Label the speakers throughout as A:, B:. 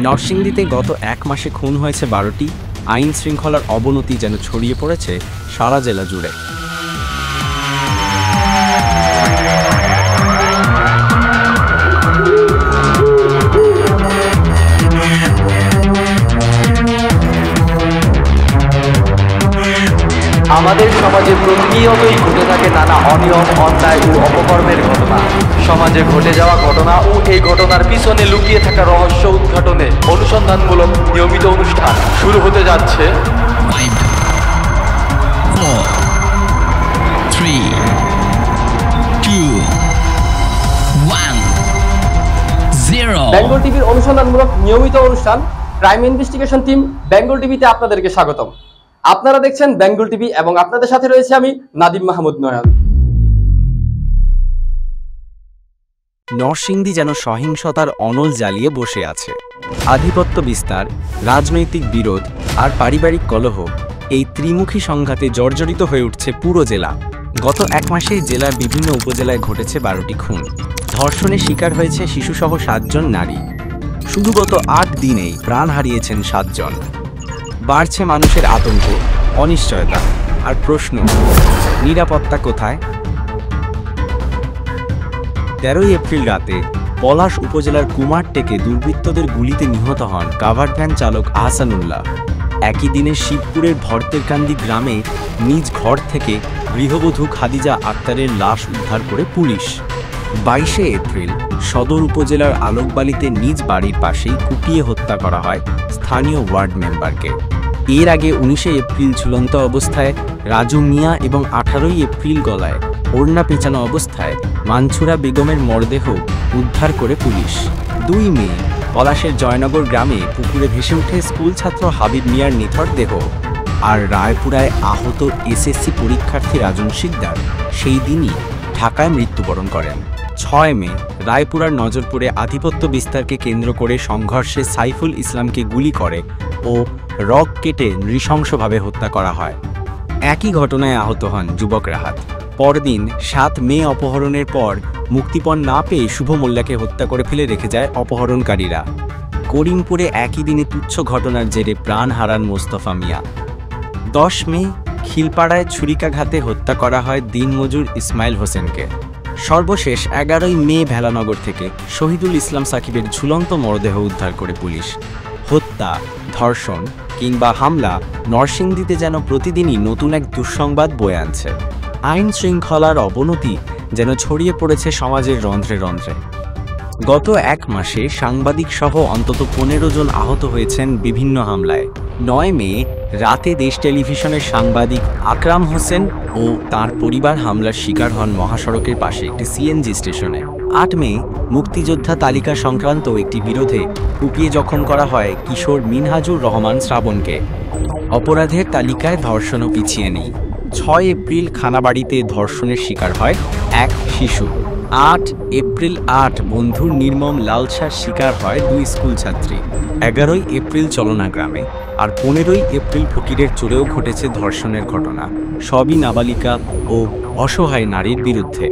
A: নরসিংদীতে গত এক মাসে খুন হয়েছে 12টি। আইন শৃঙ্খলার অবনতি যেন ছড়িয়ে পড়েছে সারা জেলা জুড়ে।
B: আমাদের সমাজে প্রতিনিয়তই ঘটে থাকে নানা অনিয়ম, অন্যায় ও অপকর্মের ঘটনা। সমাজে ঘটে যাওয়া ঘটনা ও এই ঘটনার পিছনে লুকিয়ে থাকা রহস্য উদ্ঘাটনে অনুসন্ধানমূলক নিয়মিত অনুষ্ঠান শুরু হতে যাচ্ছে।
C: 5, 4, 3, 2, 1, 0।
D: বেঙ্গল টিভির অনুসন্ধানমূলক নিয়মিত অনুষ্ঠান ক্রাইম ইনভেস্টিগেশন টিম বেঙ্গল টিভিতে আপনাদেরকে স্বাগতম। আপনারা দেখছেন বেঙ্গল টিভি এবং আপনাদের সাথে রয়েছে আমি নাদিম মাহমুদ নয়ন।
A: নরসিংদী যেন সহিংসতার অনল জ্বালিয়ে বসে আছে। আধিপত্য বিস্তার, রাজনৈতিক বিরোধ আর পারিবারিক কলহ, এই ত্রিমুখী সংঘাতে জর্জরিত হয়ে উঠছে পুরো জেলা। গত এক মাসে জেলার বিভিন্ন উপজেলায় ঘটেছে 12টি খুন। ধর্ষণের শিকার হয়েছে শিশুসহ 7 জন নারী। শুধু গত 8 দিনেই প্রাণ হারিয়েছেন 7 জন। বাড়ছে মানুষের আতঙ্ক, অনিশ্চয়তা আর প্রশ্ন, নিরাপত্তা কোথায়? 13 এপ্রিল রাতে পলাশ উপজেলার কুমারটেকে দুর্বৃত্তদের গুলিতে নিহত হন কাভার্ড ভ্যান চালক আহসানুল্লাহ। একই দিনে শিবপুরের ভরতেরকান্দি গ্রামে নিজ ঘর থেকে গৃহবধূ খাদিজা আক্তারের লাশ উদ্ধার করে পুলিশ। 22 এপ্রিল সদর উপজেলার আলোকবালিতে নিজ বাড়ির পাশেই কুপিয়ে হত্যা করা হয় স্থানীয় ওয়ার্ড মেম্বারকে। এর আগে 19 এপ্রিল ঝুলন্ত অবস্থায় রাজু মিয়া এবং 18 এপ্রিল গলায় ওড়না পেঁচানো অবস্থায় মানছুরা বেগমের মরদেহ উদ্ধার করে পুলিশ। 2 মে পলাশের জয়নগর গ্রামে পুকুরে ভেসে ওঠে স্কুল ছাত্র হাবিব মিয়ার নিথর দেহ। আর রায়পুরায় আহত এসএসসি পরীক্ষার্থী রাজন শিকদার সেই দিনই ঢাকায় মৃত্যুবরণ করেন। 6 মে রায়পুরার নজরপুরে আধিপত্য বিস্তারকে কেন্দ্র করে সংঘর্ষে সাইফুল ইসলামকে গুলি করে ও রক কেটে নৃশংসভাবে হত্যা করা হয়। একই ঘটনায় আহত হন যুবক রাহাত। পরদিন 7 মে অপহরণের পর মুক্তিপণ না পেয়ে শুভ মোল্লাকে হত্যা করে ফেলে রেখে যায় অপহরণকারীরা। করিমপুরে একই দিনে তুচ্ছ ঘটনার জেরে প্রাণ হারান মোস্তফা মিয়া। 10 মে খিলপাড়ায় ছুরিকাঘাতে হত্যা করা হয় দিনমজুর ইসমাইল হোসেনকে। সর্বশেষ 11 মে ভেলানগর থেকে শহীদুল ইসলাম সাকিবের ঝুলন্ত মরদেহ উদ্ধার করে পুলিশ। হত্যা, ধর্ষণ কিংবা হামলা নরসিংদীতে যেন প্রতিদিনই নতুন এক দুঃসংবাদ বয়ে আনছে। আইন শৃঙ্খলার অবনতি যেন ছড়িয়ে পড়েছে সমাজের রন্ধ্রে রন্ধ্রে। গত এক মাসে সাংবাদিক সহ অন্তত 15 জন আহত হয়েছেন বিভিন্ন হামলায়। 9 মে রাতে দেশ টেলিভিশনের সাংবাদিক আকরাম হোসেন ও তার পরিবার হামলার শিকার হন মহাসড়কের পাশে একটি সিএনজি স্টেশনে। 8 মে মুক্তিযোদ্ধা তালিকা সংক্রান্ত একটি বিরোধে কুপিয়ে জখম করা হয় কিশোর মিনহাজুর রহমান শ্রাবণকে। অপরাধের তালিকায় ধর্ষণও পিছিয়ে নেই। 6 এপ্রিল খানাবাড়িতে ধর্ষণের শিকার হয় এক শিশু। 8 এপ্রিল বন্ধুর নির্মম লালসার শিকার হয় 2 স্কুল ছাত্রী। 11 এপ্রিল চলনা গ্রামে আর 15 এপ্রিল ফকিরের চোরেও ঘটেছে ধর্ষণের ঘটনা, সবই নাবালিকা ও অসহায় নারীর বিরুদ্ধে।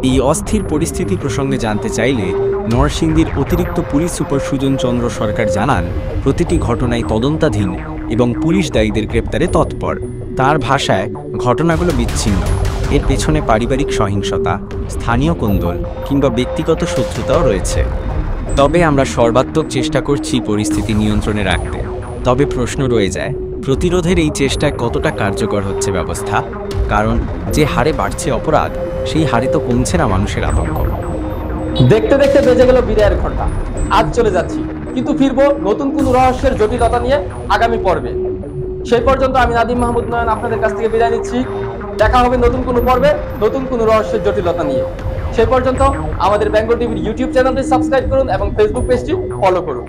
A: এই অস্থির পরিস্থিতি প্রসঙ্গে জানতে চাইলে নরসিংদীর অতিরিক্ত পুলিশ সুপার সুজন চন্দ্র সরকার জানান, প্রতিটি ঘটনায় তদন্তাধীন এবং পুলিশ দায়ীদের গ্রেপ্তারে তৎপর। তার ভাষায় ঘটনাগুলো বিচ্ছিন্ন, এর পেছনে পারিবারিক সহিংসতা, স্থানীয় কোন্দল কিংবা ব্যক্তিগত শত্রুতাও রয়েছে। তবে আমরা সর্বাত্মক চেষ্টা করছি পরিস্থিতি নিয়ন্ত্রণে রাখতে। তবে প্রশ্ন রয়ে যায়, প্রতিরোধের এই চেষ্টায় কতটা কার্যকর হচ্ছে ব্যবস্থা? কারণ যে হারে বাড়ছে অপরাধ, সেই হারে তো কমছে না মানুষের আতঙ্ক।
D: দেখতে দেখতে বেজে গেল বিদায়ের ঘন্টা। আজ চলে যাচ্ছি, কিন্তু ফিরবো নতুন কোন রহস্যের জটিলতা নিয়ে আগামী পর্বে। সেই পর্যন্ত আমি নাদিম মাহমুদ নয়ন আপনাদের কাছ থেকে বিদায় নিচ্ছি। দেখা হবে নতুন কোনো পর্বে নতুন কোনো রহস্যের জটিলতা নিয়ে। সেই পর্যন্ত আমাদের বেঙ্গল টিভির ইউটিউব চ্যানেলটি সাবস্ক্রাইব করুন এবং ফেসবুক পেজটি ফলো করুন।